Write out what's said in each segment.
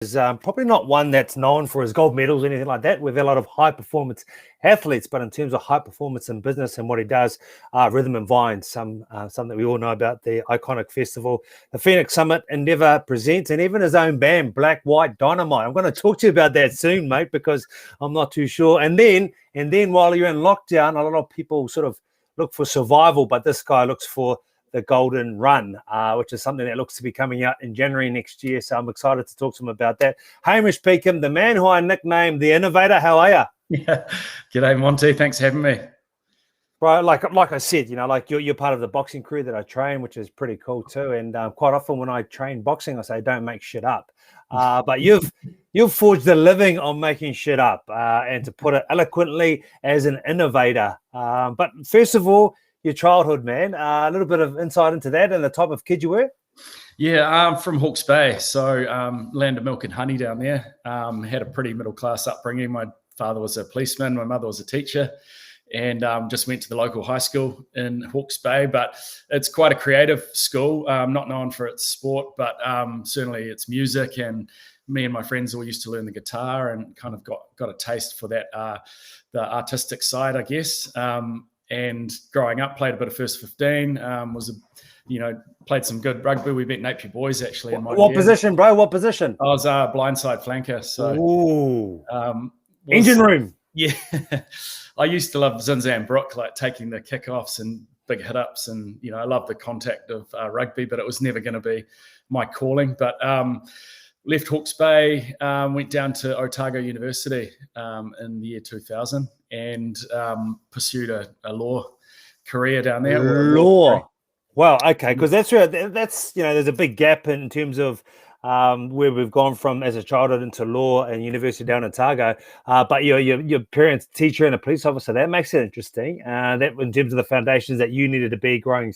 is probably not one that's known for his gold medals or anything like that. We've had a lot of high performance athletes, but in terms of high performance in business and what he does, Rhythm and Vines, something that we all know about, the iconic festival, the Phoenix Summit Endeavour presents, and even his own band, Black White Dynamite. I'm going to talk to you about that soon, mate, because I'm not too sure. And then while you're in lockdown, a lot of people sort of look for survival, but this guy looks for the Golden Run, which is something that looks to be coming out in January next year. So I'm excited to talk to him about that. Hamish Pinkham, the man who I nicknamed the Innovator. How are you? Yeah. G'day, Monty. Thanks for having me. Right, like I said, like you're part of the boxing crew that I train, which is pretty cool too. And quite often when I train boxing, I say don't make shit up. But you've forged a living on making shit up, and to put it eloquently, as an innovator. But first of all, your childhood, man. A little bit of insight into that and the type of kid you were. Yeah, I'm from Hawke's Bay, so land of milk and honey down there. Had a pretty middle class upbringing. My father was a policeman, my mother was a teacher, and just went to the local high school in Hawke's Bay. But it's quite a creative school, not known for its sport, but certainly its music. And me and my friends all used to learn the guitar and kind of got a taste for that, the artistic side, I guess. And growing up, played a bit of first 15, played some good rugby. We beat Napier boys actually. What position, bro? What position? I was a blindside flanker. So, engine room. Yeah. I used to love Zinzan Brook, like taking the kickoffs and big hit ups. And, I love the contact of rugby, but it was never going to be my calling. But left Hawke's Bay, went down to Otago University in the year 2000 and pursued a law career down there. Law. Well, okay, because that's there's a big gap in terms of where we've gone from as a childhood into law and university down in Otago. But your parents, teacher, and a police officer, that makes it interesting. That in terms of the foundations that you needed to be growing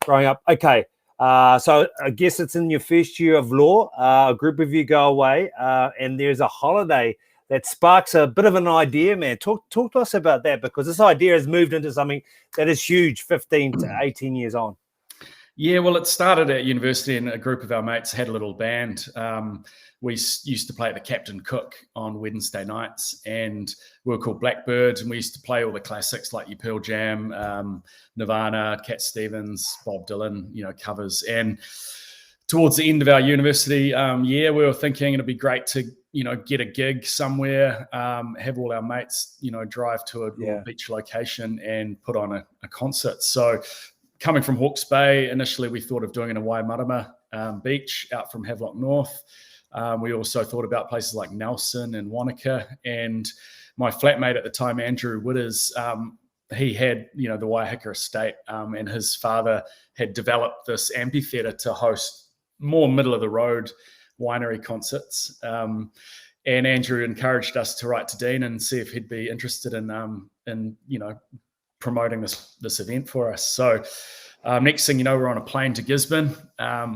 up. Okay. So I guess it's in your first year of law, a group of you go away, and there's a holiday that sparks a bit of an idea, man. Talk to us about that, because this idea has moved into something that is huge 15 to 18 years on. Yeah, well, it started at university, and a group of our mates had a little band. We used to play at the Captain Cook on Wednesday nights, and we were called Blackbirds, and we used to play all the classics like your Pearl Jam, Nirvana, Cat Stevens, Bob Dylan, covers. And towards the end of our university year, we were thinking it'd be great to, get a gig somewhere, have all our mates, drive to a beach location and put on a concert. So coming from Hawke's Bay, initially we thought of doing it in Waimarama Beach out from Havelock North. We also thought about places like Nelson and Wanaka. And my flatmate at the time, Andrew Witters, he had, the Waiheka estate, and his father had developed this amphitheatre to host more middle of the road winery concerts. And Andrew encouraged us to write to Dean and see if he'd be interested in promoting this event for us. So next thing you know, we're on a plane to Gisborne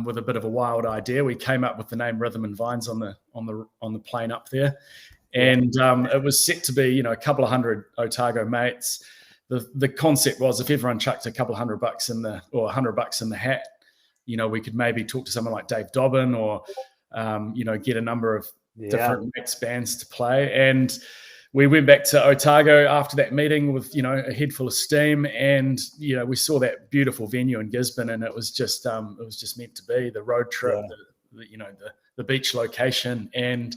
with a bit of a wild idea. We came up with the name Rhythm and Vines on the plane up there, and it was set to be a couple of hundred Otago mates. The concept was, if everyone chucked a couple of $100 or $100 in the hat, we could maybe talk to someone like Dave Dobbin or get a number of different mates bands to play. And we went back to Otago after that meeting with, a head full of steam, and, we saw that beautiful venue in Gisborne, and it was just meant to be the road trip, the beach location. And,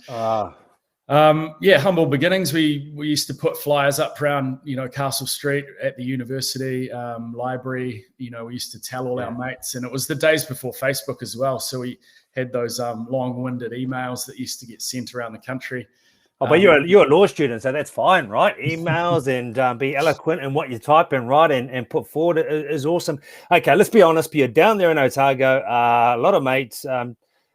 humble beginnings. We used to put flyers up around, Castle Street at the university library. We used to tell all our mates, and it was the days before Facebook as well. So we had those long-winded emails that used to get sent around the country. Oh, but you're a law student, so that's fine, right? Emails and be eloquent in what you type and write and put forward is awesome. Okay, let's be honest. You're down there in Otago, a lot of mates.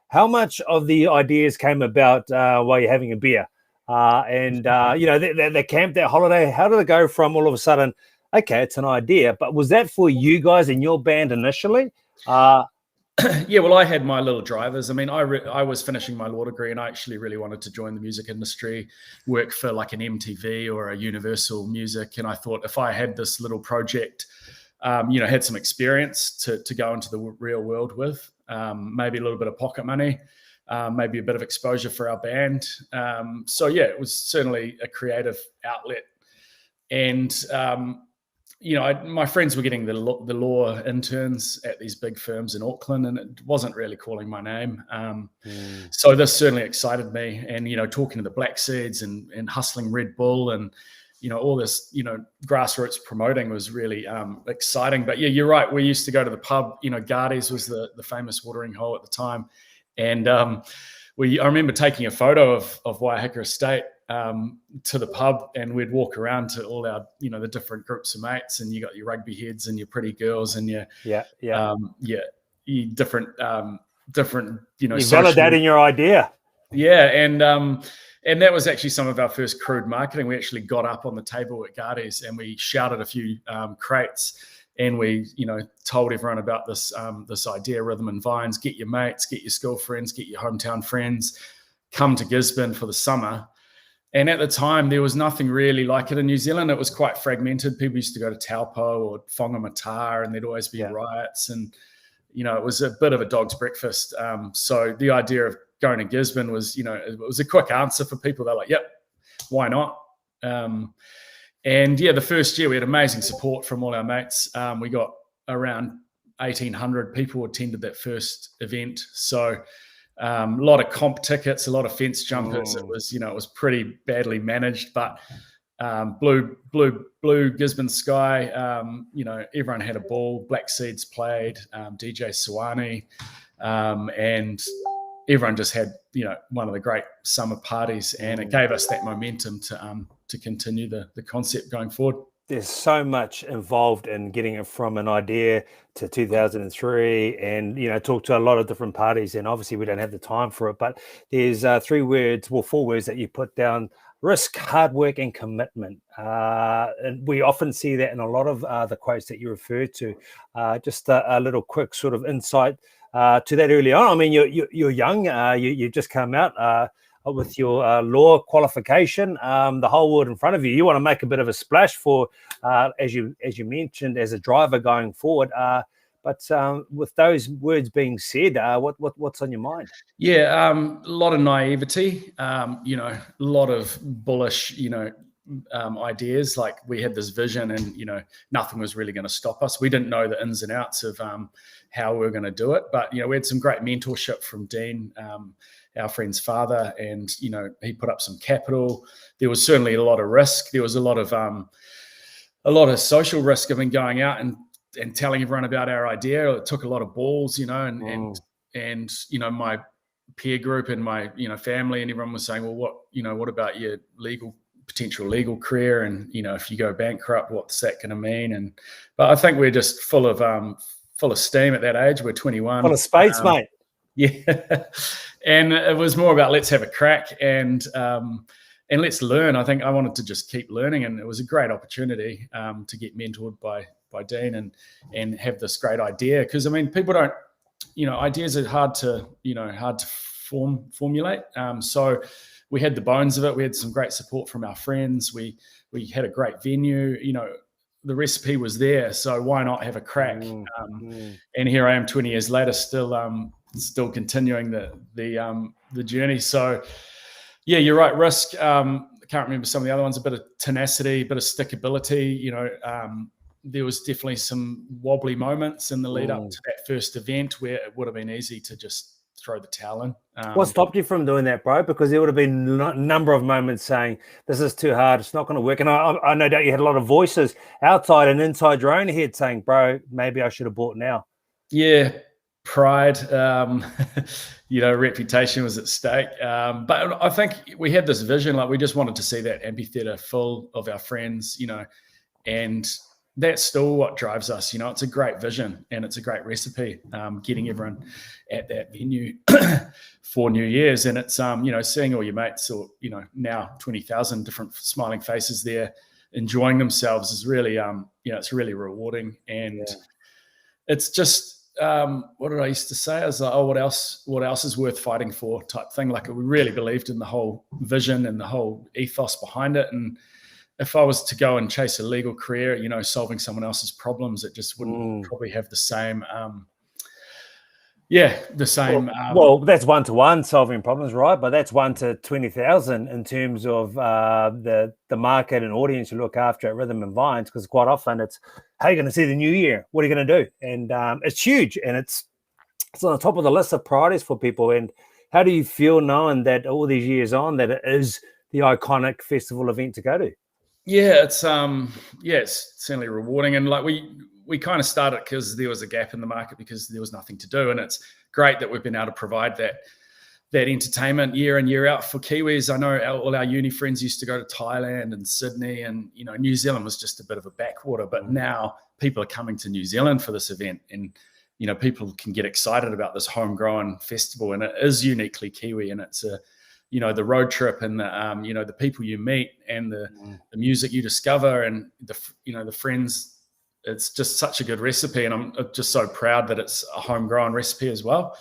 How much of the ideas came about while you're having a beer? The camp, that holiday, how did it go from all of a sudden, okay, it's an idea, but was that for you guys and your band initially? Yeah, well, I had my little drivers. I mean, I was finishing my law degree, and I actually really wanted to join the music industry, work for like an MTV or a Universal Music. And I thought, if I had this little project, had some experience to go into the real world with, maybe a little bit of pocket money, maybe a bit of exposure for our band. So yeah, it was certainly a creative outlet. And my friends were getting the law interns at these big firms in Auckland, and it wasn't really calling my name. So this certainly excited me. And, talking to the Black Seeds and hustling Red Bull and, all this, grassroots promoting was really exciting. But yeah, you're right. We used to go to the pub, Gardy's was the famous watering hole at the time. And I remember taking a photo of Waiheka Estate to the pub, and we'd walk around to all our, the different groups of mates, and you got your rugby heads and your pretty girls and your different You're validating your idea. Yeah, and that was actually some of our first crude marketing. We actually got up on the table at Gardy's and we shouted a few crates, and we told everyone about this idea, Rhythm and Vines. Get your mates, get your school friends, get your hometown friends, come to Gisborne for the summer. And at the time, there was nothing really like it in New Zealand. It was quite fragmented. People used to go to Taupo or Whangamata, and there'd always be riots. And, it was a bit of a dog's breakfast. So the idea of going to Gisborne was, it was a quick answer for people. They're like, yep, why not? And yeah, the first year we had amazing support from all our mates. We got around 1,800 people attended that first event. So a lot of comp tickets, a lot of fence jumpers. It was, it was pretty badly managed, but blue Gisborne sky. Everyone had a ball. Black Seeds played, DJ Sawani, and everyone just had, one of the great summer parties, and it gave us that momentum to continue the concept going forward. There's so much involved in getting it from an idea to 2003, and talk to a lot of different parties, and obviously we don't have the time for it, but there's 4 words that you put down: risk, hard work, and commitment. And we often see that in a lot of the quotes that you refer to. Just a little quick sort of insight to that early on. I mean, you're young. You just come out with your law qualification, the whole world in front of you. You want to make a bit of a splash for, as you mentioned, as a driver going forward. But with those words being said, what's on your mind? Yeah, a lot of naivety. A lot of bullish, ideas. Like, we had this vision, and nothing was really going to stop us. We didn't know the ins and outs of how we were going to do it, but we had some great mentorship from Dean, our friend's father, and he put up some capital. There was certainly a lot of risk. There was a lot of social risk of going out and telling everyone about our idea. It took a lot of balls, and my peer group and my family and everyone was saying, well, what about your potential legal career, and if you go bankrupt, what's that going to mean? But I think we're just full of steam at that age. We're 21, full of space, mate. Yeah. And it was more about, let's have a crack and let's learn. I think I wanted to just keep learning, and it was a great opportunity to get mentored by Dean and have this great idea. Because people don't, ideas are hard to formulate. So we had the bones of it. We had some great support from our friends. We had a great venue. The recipe was there. So why not have a crack? And here I am 20 years later, still continuing the journey. So yeah, you're right. Risk. I can't remember some of the other ones. A bit of tenacity, a bit of stickability. There was definitely some wobbly moments in the lead up to that first event where it would have been easy to just throw the towel in. What stopped you from doing that, bro? Because there would have been a number of moments saying, this is too hard, it's not going to work. And I no doubt you had a lot of voices outside and inside your own head saying, bro, maybe I should have bought now. Yeah, pride, reputation was at stake. But I think we had this vision, like we just wanted to see that amphitheatre full of our friends, and that's still what drives us. It's a great vision and it's a great recipe, getting everyone at that venue for New Year's. And it's, seeing all your mates, or, now 20,000 different smiling faces there enjoying themselves is really, it's really rewarding. And it's just, what did I used to say? I was like, oh, what else is worth fighting for type thing. Like, we really believed in the whole vision and the whole ethos behind it. And if I was to go and chase a legal career, solving someone else's problems, it just wouldn't probably have the same, Yeah, the same. Well, that's 1-to-1 solving problems, right? But that's 1 to 20,000 in terms of the market and audience you look after at Rhythm and Vines, because quite often it's, how are you going to see the new year? What are you going to do? And it's huge, and it's on the top of the list of priorities for people. And how do you feel knowing that all these years on, that it is the iconic festival event to go to? Yeah, it's certainly rewarding, and like we kind of started because there was a gap in the market because there was nothing to do, and it's great that we've been able to provide that entertainment year in, year out for Kiwis. I know all our uni friends used to go to Thailand and Sydney, and New Zealand was just a bit of a backwater, but now people are coming to New Zealand for this event, and people can get excited about this homegrown festival, and it is uniquely Kiwi, and it's the road trip and the the people you meet and the music you discover and the friends. It's just such a good recipe, and I'm just so proud that it's a homegrown recipe as well.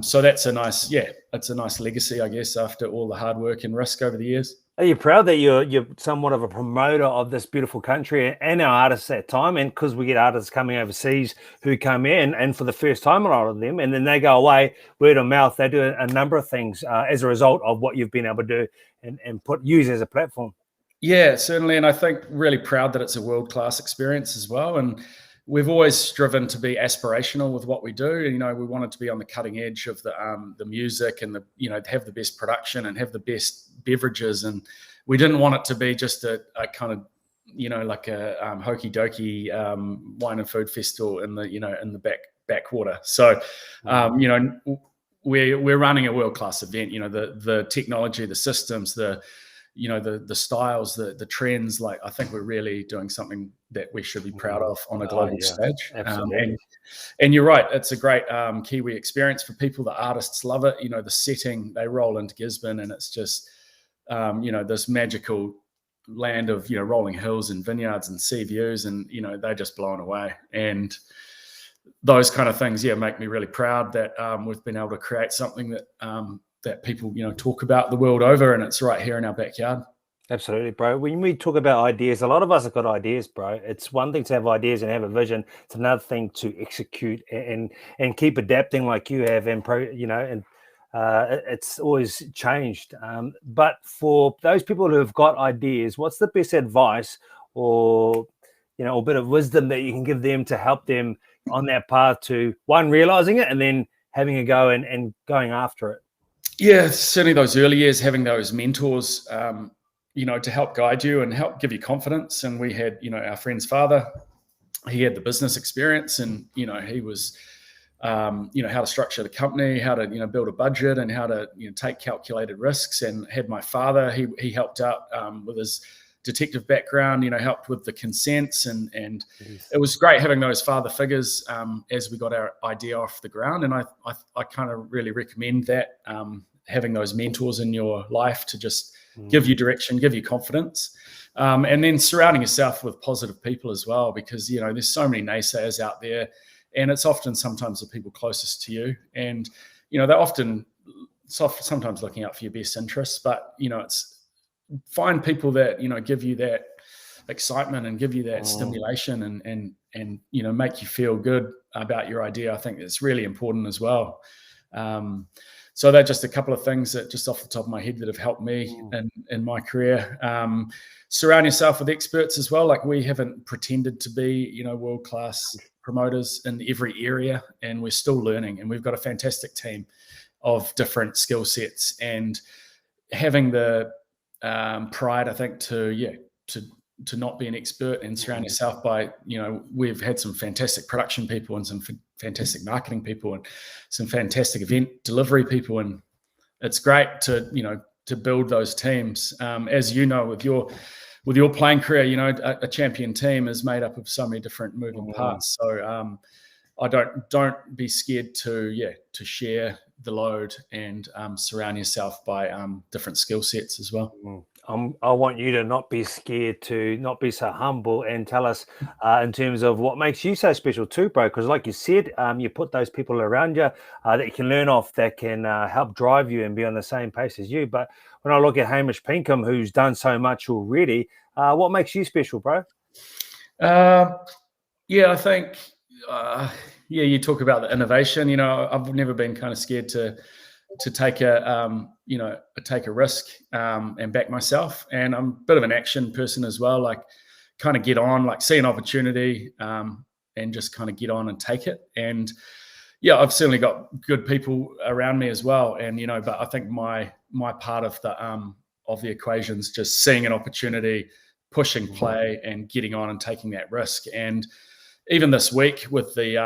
So that's it's a nice legacy, I guess, after all the hard work and risk over the years. Are you proud that you're somewhat of a promoter of this beautiful country and our artists at time? And because we get artists coming overseas who come in, and for the first time, a lot of them, and then they go away, word of mouth, they do a number of things as a result of what you've been able to do and use as a platform. Yeah, certainly. And I think really proud that it's a world-class experience as well. And we've always striven to be aspirational with what we do. We wanted to be on the cutting edge of the music and have the best production and have the best beverages. And we didn't want it to be just a kind of, like a hokey dokey wine and food festival in the backwater. So, we're running a world-class event. The technology, the systems, the styles, the trends. Like, I think we're really doing something that we should be proud of on a global stage. Absolutely. And you're right, it's a great Kiwi experience for people. The artists love it. The setting, they roll into Gisborne, and it's just this magical land of rolling hills and vineyards and sea views, and they're just blown away. And those kind of things make me really proud that we've been able to create something that that people talk about the world over, and it's right here in our backyard. Absolutely, bro. When we talk about ideas, a lot of us have got ideas, bro. It's one thing to have ideas and have a vision. It's another thing to execute and keep adapting like you have, and it's always changed. But for those people who have got ideas, what's the best advice or a bit of wisdom that you can give them to help them on that path to, one, realizing it, and then having a go and going after it? Yeah, certainly those early years, having those mentors, to help guide you and help give you confidence. And we had, our friend's father, he had the business experience, and, he was, how to structure the company, how to, build a budget, and how to, take calculated risks. And had my father, he helped out with his detective background, helped with the consents, and it was great having those father figures as we got our idea off the ground. And I kind of really recommend that, having those mentors in your life to just give you direction, give you confidence, and then surrounding yourself with positive people as well, because there's so many naysayers out there, and it's often sometimes the people closest to you, and they're often sometimes looking out for your best interests, but it's find people that give you that excitement and give you that stimulation and make you feel good about your idea. I think it's really important as well. So they're just a couple of things that just off the top of my head that have helped me in my career. Surround yourself with experts as well. Like, we haven't pretended to be world-class promoters in every area, and we're still learning, and we've got a fantastic team of different skill sets, and having the pride, I think, to not be an expert and surround yourself by, we've had some fantastic production people and some fantastic marketing people and some fantastic event delivery people. And it's great to build those teams. As with your playing career, a champion team is made up of so many different moving parts. So I don't be scared to share the load and surround yourself by different skill sets as well. I want you to not be scared, to not be so humble, and tell us in terms of what makes you so special too, bro. Because like you said, you put those people around you that you can learn off, that can help drive you and be on the same pace as you. But when I look at Hamish Pinkham, who's done so much already, what makes you special, bro? I think, yeah, you talk about the innovation. You know, I've never been kind of scared to take a take a risk and back myself. And I'm a bit of an action person as well. Like, kind of get on, like see an opportunity and just kind of get on and take it. And yeah, I've certainly got good people around me as well. And but I think my part of the equation is just seeing an opportunity, pushing play, and getting on and taking that risk. And even this week with the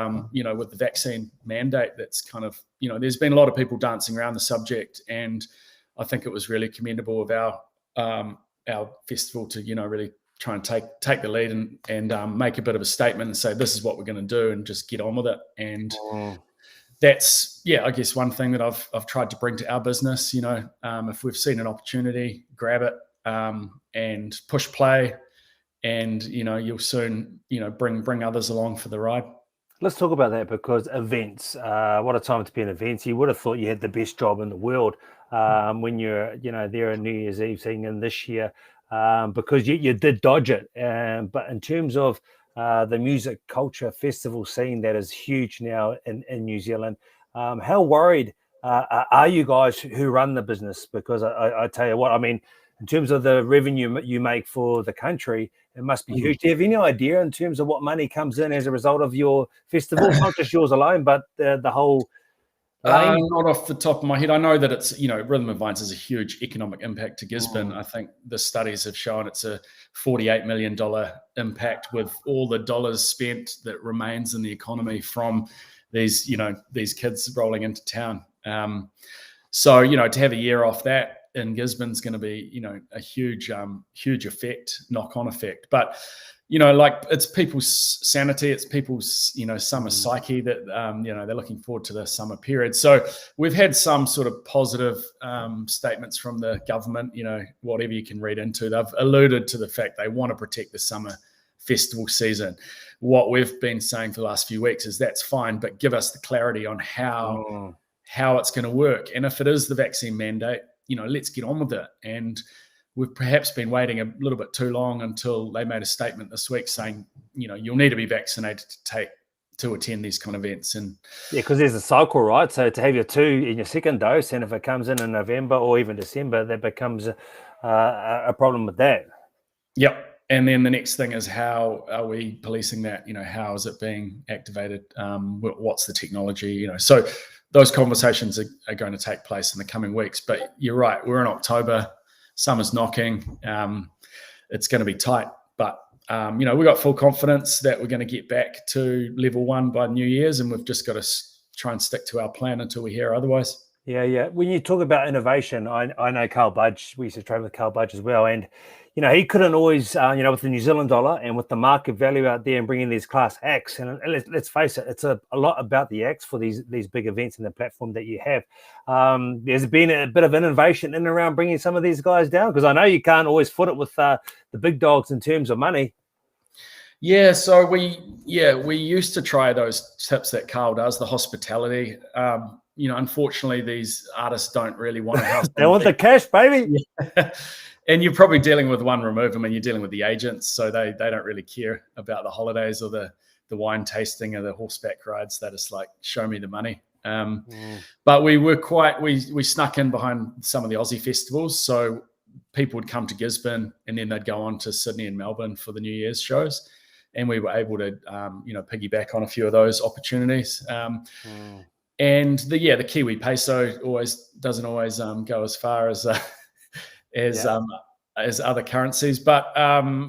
with the vaccine mandate, that's kind of there's been a lot of people dancing around the subject, and I think it was really commendable of our festival to really try and take the lead and make a bit of a statement and say this is what we're going to do and just get on with it. And that's I guess one thing that I've tried to bring to our business. If we've seen an opportunity, grab it and push play. And you'll soon bring others along for the ride. Let's talk about that, because events, what a time to be in events. You would have thought you had the best job in the world when you're there on New Year's Eve singing this year, because you did dodge it. But in terms of the music culture festival scene that is huge now in New Zealand, how worried are you guys who run the business? Because I tell you what, I mean, in terms of the revenue you make for the country, it must be huge. Do you have any idea in terms of what money comes in as a result of your festival? Not just yours alone, but the whole lane? Not off the top of my head. I know that it's, Rhythm and Vines has a huge economic impact to Gisborne. I think the studies have shown it's a $48 million impact, with all the dollars spent that remains in the economy from these kids rolling into town. So, to have a year off that in Gisborne's going to be, a huge effect, knock-on effect. But, like, it's people's sanity, it's people's, summer psyche that, they're looking forward to the summer period. So we've had some sort of positive statements from the government, whatever you can read into. They've alluded to the fact they want to protect the summer festival season. What we've been saying for the last few weeks is that's fine, but give us the clarity on how it's going to work. And if it is the vaccine mandate, let's get on with it. And we've perhaps been waiting a little bit too long until they made a statement this week saying, you'll need to be vaccinated to attend these kind of events. And yeah, because there's a cycle, right? So to have your 2 in your second dose, and if it comes in November or even December, that becomes a problem with that. Yep. And then the next thing is, how are we policing that? How is it being activated? What's the technology? So those conversations are going to take place in the coming weeks. But you're right, we're in October, summer's knocking. It's going to be tight, but we've got full confidence that we're going to get back to level 1 by New Year's, and we've just got to try and stick to our plan until we hear otherwise. Yeah. When you talk about innovation, I know Carl Budge. We used to train with Carl Budge as well, and he couldn't always, with the New Zealand dollar and with the market value out there and bringing these class acts. And let's face it, it's a lot about the acts for these big events and the platform that you have. There's been a bit of innovation in and around bringing some of these guys down, because I know you can't always foot it with the big dogs in terms of money. Yeah, so we used to try those tips that Carl does, the hospitality. Unfortunately, these artists don't really want to house. They want the cash, baby. Yeah. And you're probably dealing with one remove. I mean, you're dealing with the agents, so they don't really care about the holidays or the wine tasting or the horseback rides. They're just like, show me the money. But we snuck in behind some of the Aussie festivals, so people would come to Gisborne and then they'd go on to Sydney and Melbourne for the New Year's shows, and we were able to piggyback on a few of those opportunities. And the Kiwi peso doesn't always go as far as other currencies, but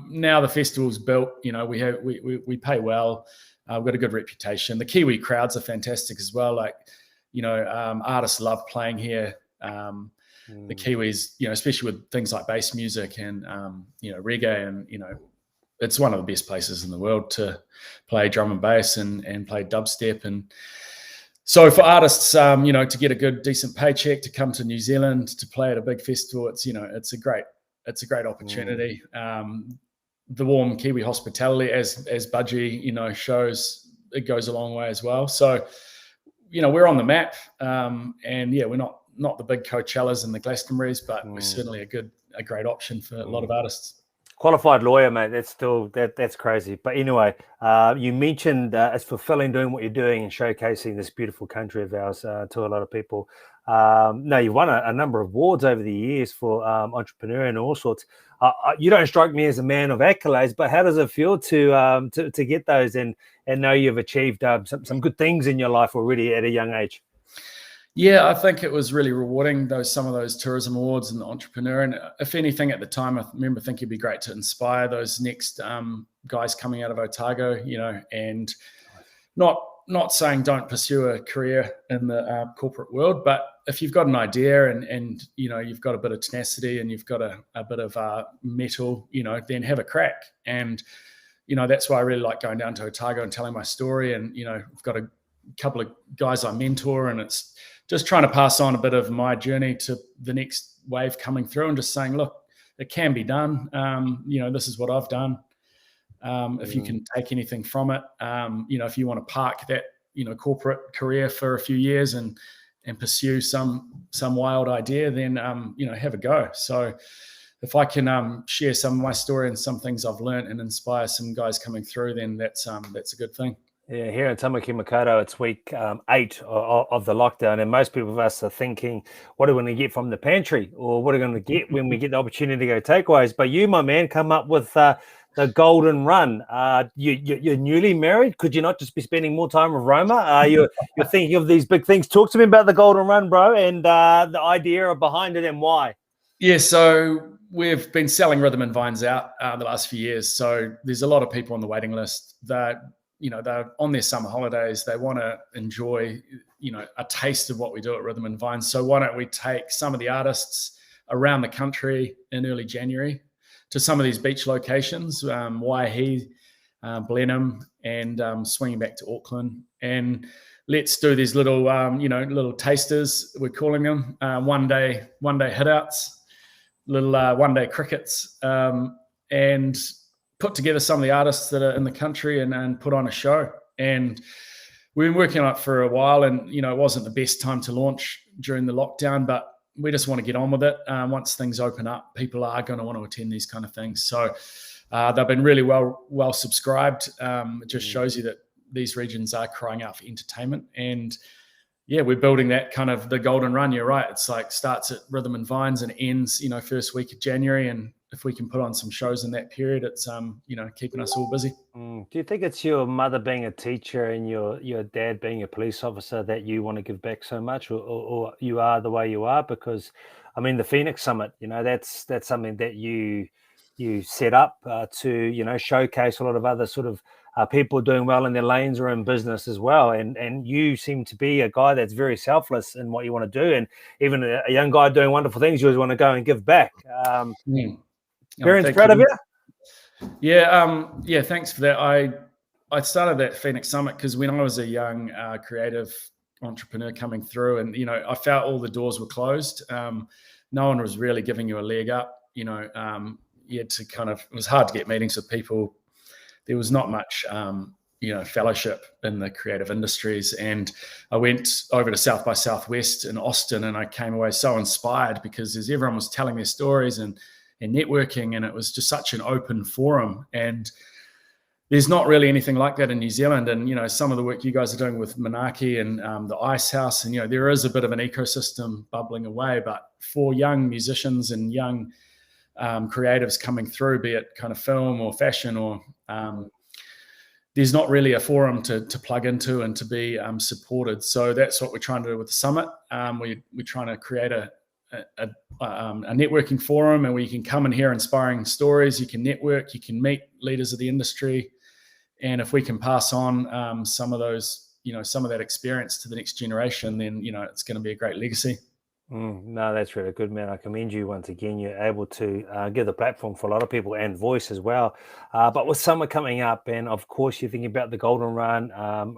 now the festival's built. We pay well. We've got a good reputation. The Kiwi crowds are fantastic as well. Like, artists love playing here. The Kiwis, especially with things like bass music and reggae, and it's one of the best places in the world to play drum and bass and play dubstep. And so for artists, to get a good, decent paycheck to come to New Zealand to play at a big festival, it's a great opportunity. The warm Kiwi hospitality, as Budgie, shows, it goes a long way as well. So, we're on the map, and we're not the big Coachellas and the Glastonburys, but we're certainly a great option for a lot of artists. Qualified lawyer, mate. That's still that's crazy. But anyway, you mentioned it's fulfilling doing what you're doing and showcasing this beautiful country of ours to a lot of people. No, you've won a number of awards over the years for entrepreneur and all sorts. You don't strike me as a man of accolades, but how does it feel to get those and know you've achieved some good things in your life already at a young age? Yeah, I think it was really rewarding, some of those tourism awards and the entrepreneur. And if anything, at the time, I remember thinking it'd be great to inspire those next guys coming out of Otago, and not saying don't pursue a career in the corporate world, but if you've got an idea and you've got a bit of tenacity and you've got a bit of mettle, then have a crack. And that's why I really like going down to Otago and telling my story. And I've got a couple of guys I mentor, and it's just trying to pass on a bit of my journey to the next wave coming through, and just saying, look, it can be done. This is what I've done. If you can take anything from it, if you want to park that, corporate career for a few years and pursue some wild idea, then, have a go. So if I can share some of my story and some things I've learned and inspire some guys coming through, then that's a good thing. Yeah, here in Tamaki Makaurau, it's week 8 of the lockdown, and most people of us are thinking, what are we going to get from the pantry, or what are we going to get when we get the opportunity to go takeaways? But you, my man, come up with the golden run. You're newly married. Could you not just be spending more time with Roma? You're thinking of these big things. Talk to me about the golden run, bro, and the idea behind it and why. Yeah, so we've been selling Rhythm and Vines out the last few years. So there's a lot of people on the waiting list that they're on their summer holidays. They want to enjoy, a taste of what we do at Rhythm and Vines. So why don't we take some of the artists around the country in early January to some of these beach locations, Waihi, Blenheim, and swinging back to Auckland. And let's do these little, little tasters, we're calling them, one day hitouts, little one-day crickets, and put together some of the artists that are in the country and put on a show. And we've been working on it for a while, and it wasn't the best time to launch during the lockdown, but we just want to get on with it. Once things open up, people are going to want to attend these kind of things. So they've been really well subscribed. It just shows you that these regions are crying out for entertainment. And yeah, we're building that kind of the golden run. You're right. It's like starts at Rhythm and Vines and ends, first week of January. And if we can put on some shows in that period, it's, keeping us all busy. Do you think it's your mother being a teacher and your dad being a police officer that you want to give back so much, or you are the way you are? Because, I mean, the Phoenix Summit, that's something that you set up to, showcase a lot of other sort of people doing well in their lanes or in business as well. And you seem to be a guy that's very selfless in what you want to do. And even a young guy doing wonderful things, you always want to go and give back. Parents proud of you? Yeah. Thanks for that. I started that Phoenix Summit because when I was a young creative entrepreneur coming through, and I felt all the doors were closed. No one was really giving you a leg up. You had to it was hard to get meetings with people. There was not much fellowship in the creative industries. And I went over to South by Southwest in Austin, and I came away so inspired because as everyone was telling their stories and networking, and it was just such an open forum. And there's not really anything like that in New Zealand. And, some of the work you guys are doing with Manaki and the Ice House, and, there is a bit of an ecosystem bubbling away. But for young musicians and young creatives coming through, be it kind of film or fashion or there's not really a forum to plug into and to be supported. So that's what we're trying to do with the summit. We're trying to create a networking forum, and where you can come and hear inspiring stories, you can network, you can meet leaders of the industry. And if we can pass on some of those, some of that experience to the next generation, then, it's going to be a great legacy. No, that's really good, man. I commend you once again. You're able to give the platform for a lot of people and voice as well. But with summer coming up, and of course you're thinking about the golden run,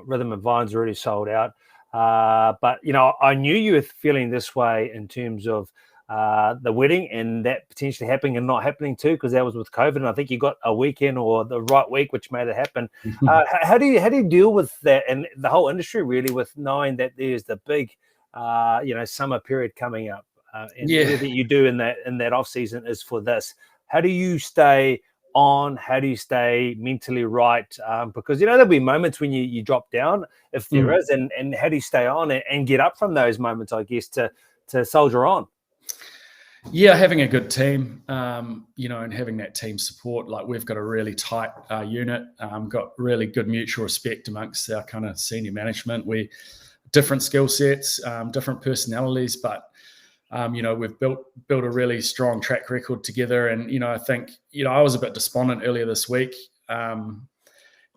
Rhythm and Vines already sold out. But I knew you were feeling this way in terms of the wedding and that potentially happening and not happening too, because that was with COVID. And I think you got a weekend or the right week, which made it happen. How do you deal with that and the whole industry really, with knowing that there's the big summer period coming up, and everything you do in that off season is for this? how do you stay on? How do you stay mentally right? Because there'll be moments when you drop down, if there is, and how do you stay on and get up from those moments, I guess, to soldier on? Yeah, having a good team, and having that team support. Like, we've got a really tight unit, got really good mutual respect amongst our kind of senior management. We different skill sets, different personalities, but we've built a really strong track record together. And I think I was a bit despondent earlier this week, and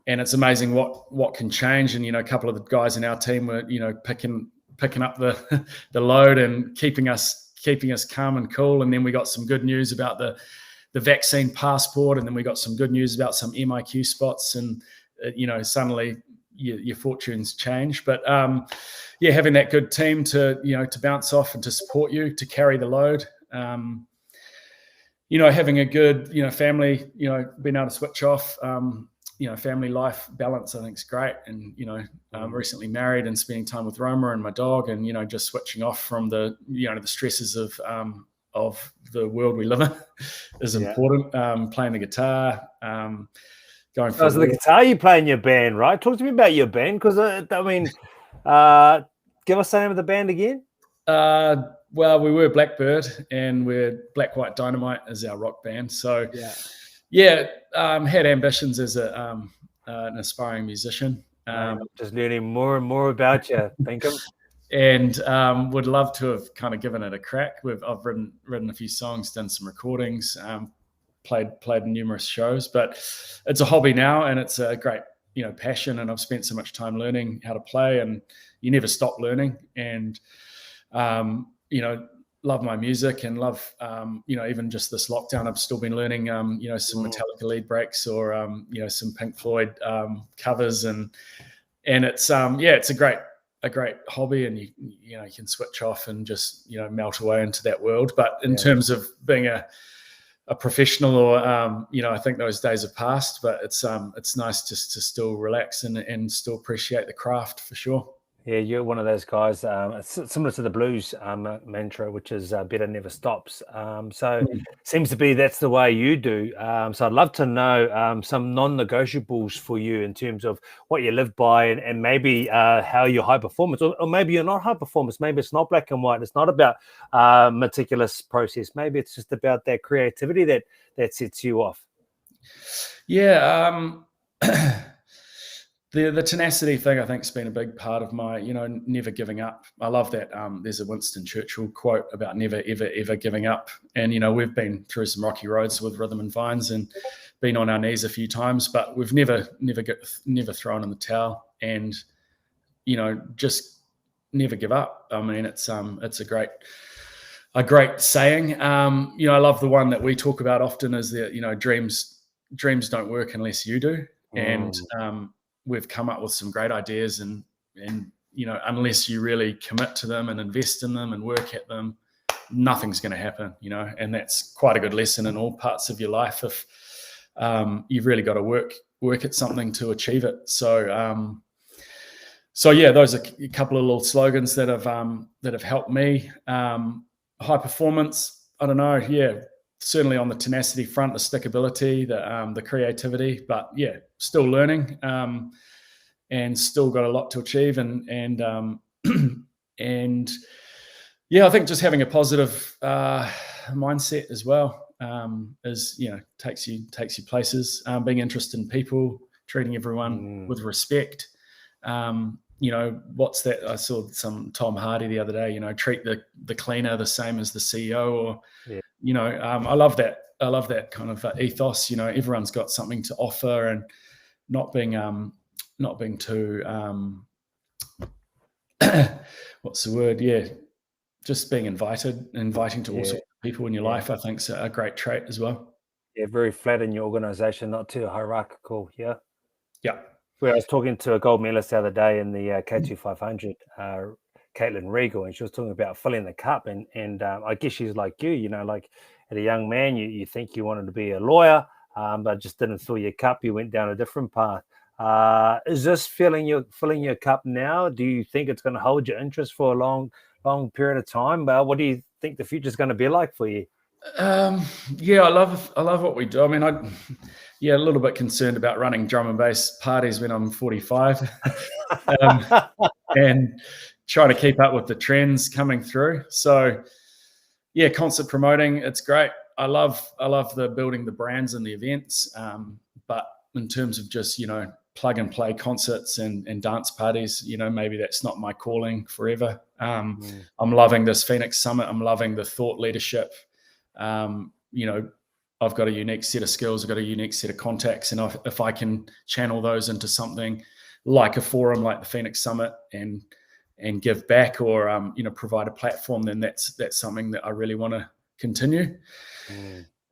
it's amazing what can change. And a couple of the guys in our team were picking up the the load and keeping us calm and cool. And then we got some good news about the vaccine passport, and then we got some good news about some MIQ spots, and suddenly your fortunes change. But having that good team to bounce off and to support you, to carry the load, having a good family, being able to switch off, family life balance, I think is great. And recently married and spending time with Roma and my dog, and just switching off from the the stresses of the world we live in is important. Playing the guitar, going for the guitar you play in your band, right? Talk to me about your band, because give us the name of the band again. Well, we were Blackbird, and we're Black White Dynamite as our rock band. So had ambitions as an aspiring musician. Just learning more and more about you, Pinkham. And would love to have kind of given it a crack. I've written a few songs, done some recordings, played numerous shows, but it's a hobby now, and it's a great passion. And I've spent so much time learning how to play, and you never stop learning. And love my music, and love even just this lockdown, I've still been learning some Metallica lead breaks, or some Pink Floyd covers, and it's it's a great hobby, and you can switch off and just melt away into that world. But in terms of being a professional, or I think those days have passed. But it's nice just to still relax and still appreciate the craft, for sure. Yeah, you're one of those guys. It's similar to the blues mantra, which is better never stops. So seems to be that's the way you do. So I'd love to know some non-negotiables for you in terms of what you live by, and maybe how you're high performance, or maybe you're not high performance. Maybe it's not black and white. It's not about meticulous process. Maybe it's just about that creativity that sets you off. Yeah. The tenacity thing, I think, has been a big part of my, never giving up. I love that. There's a Winston Churchill quote about never, ever, ever giving up. And, we've been through some rocky roads with Rhythm and Vines, and been on our knees a few times, but we've never thrown in the towel, and, just never give up. I mean, it's a great saying. I love the one that we talk about often, is that, dreams don't work unless you do. And, we've come up with some great ideas, and unless you really commit to them and invest in them and work at them, nothing's going to happen, and that's quite a good lesson in all parts of your life. If you've really got to work at something to achieve it. So those are a couple of little slogans that have helped me. High performance, I don't know. Yeah, certainly on the tenacity front, the stickability, the creativity, but still learning, and still got a lot to achieve, and I think just having a positive mindset as well, takes you places. Being interested in people, treating everyone with respect. What's that? I saw some Tom Hardy the other day. Treat the cleaner the same as the CEO, or I love that. I love that kind of ethos. Everyone's got something to offer, and not being too what's the word? Yeah, just being inviting to all sorts of people in your life, I think, is a great trait as well. Yeah, very flat in your organisation, not too hierarchical. Yeah. Yeah. Where I was talking to a gold medalist the other day in the K2 500, Caitlin Regal, and she was talking about filling the cup, and I guess she's like you, like as a young man, you think you wanted to be a lawyer, but just didn't fill your cup. You went down a different path. Is this filling your cup now? Do you think it's going to hold your interest for a long period of time? What do you think the future is going to be like for you? Yeah, I love what we do. I mean, a little bit concerned about running drum and bass parties when I'm 45, and trying to keep up with the trends coming through. So, yeah, concert promoting, it's great. I love the building the brands and the events. But in terms of just, plug and play concerts and dance parties, maybe that's not my calling forever. I'm loving this Phoenix Summit. I'm loving the thought leadership. I've got a unique set of skills. I've got a unique set of contacts. And if I can channel those into something like a forum, like the Phoenix Summit, and give back, or provide a platform, then that's something that I really want to continue.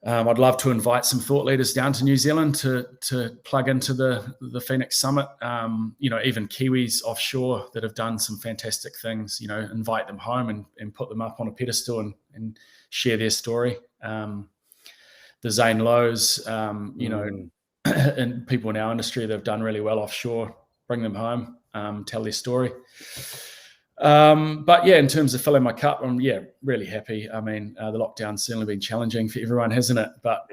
I'd love to invite some thought leaders down to New Zealand to plug into the Phoenix Summit. Even Kiwis offshore that have done some fantastic things. Invite them home and put them up on a pedestal and share their story. The Zane Lowe's, and people in our industry that have done really well offshore, bring them home, tell their story. But yeah, in terms of filling my cup, I'm really happy. I mean, the lockdown's certainly been challenging for everyone, hasn't it? But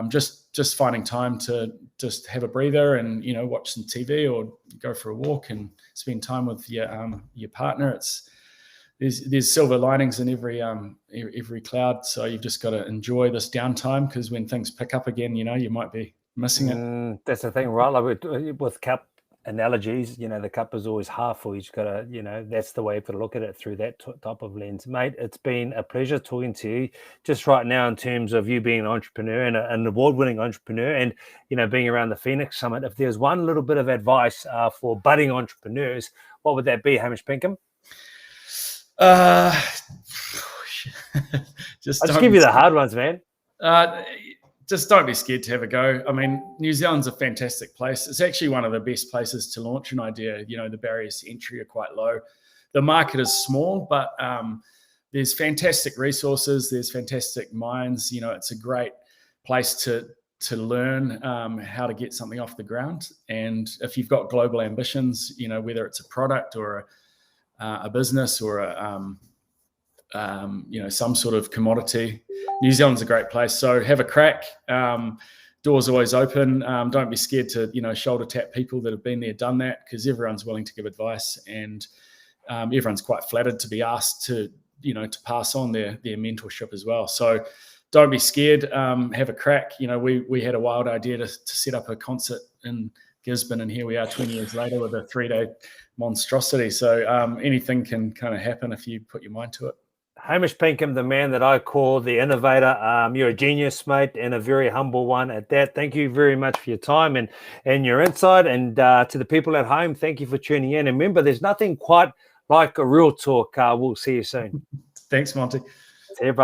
just finding time to just have a breather and watch some TV or go for a walk and spend time with your partner. There's silver linings in every cloud, so you've just got to enjoy this downtime, because when things pick up again, you might be missing it. That's the thing, right? Like with cup analogies, the cup is always half full. You just got to, that's the way you've got to look at it, through that type of lens. Mate, it's been a pleasure talking to you just right now, in terms of you being an entrepreneur and an award-winning entrepreneur, and being around the Phoenix Summit. If there's one little bit of advice for budding entrepreneurs, what would that be, Hamish Pinkham? Just I'll give you the hard ones, man. Just don't be scared to have a go. I mean, New Zealand's a fantastic place. It's actually one of the best places to launch an idea. The barriers to entry are quite low. The market is small, but there's fantastic resources. There's fantastic minds. It's a great place to learn how to get something off the ground. And if you've got global ambitions, whether it's a product or a business or some sort of commodity, New Zealand's a great place. So have a crack. Doors always open. Don't be scared to shoulder tap people that have been there, done that, because everyone's willing to give advice, and everyone's quite flattered to be asked to pass on their mentorship as well. So don't be scared. Have a crack. We had a wild idea to set up a concert in Gisborne, and here we are 20 years later with a 3-day monstrosity. So anything can kind of happen if you put your mind to it. Hamish Pinkham, the man that I call the innovator. You're a genius, mate, and a very humble one at that. Thank you very much for your time and your insight. And to the people at home, thank you for tuning in. And remember, there's nothing quite like a real talk. We'll see you soon. Thanks, Monty. See you, brother.